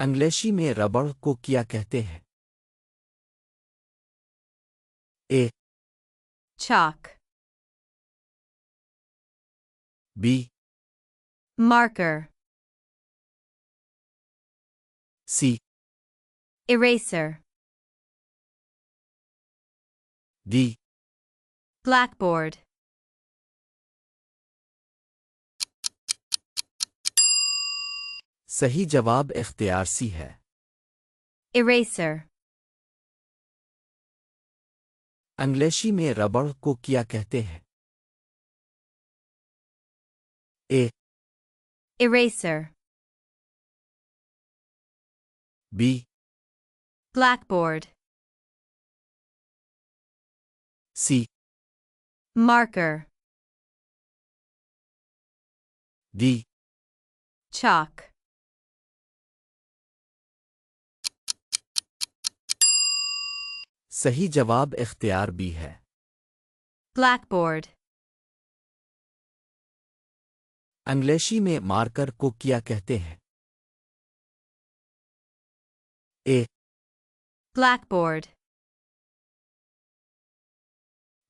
अंग्रेजी में रबड़ को क्या कहते हैं? ए, chalk, बी, marker, सी, eraser, डी, blackboard, सही जवाब इख्तियार सी है। eraser, अंग्रेजी में रबड़ को क्या कहते हैं? ए, eraser, बी, blackboard, सी, marker, डी, chalk, सही जवाब इख्तियार बी है। blackboard, अंग्रेजी में मार्कर को क्या कहते हैं? ए, blackboard,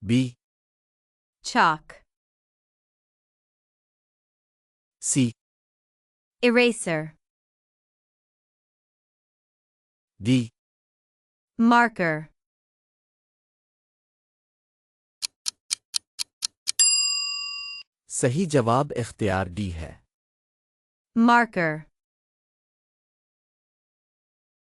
बी, chalk, सी, eraser, डी, marker, सही जवाब इख्तियार डी है। marker,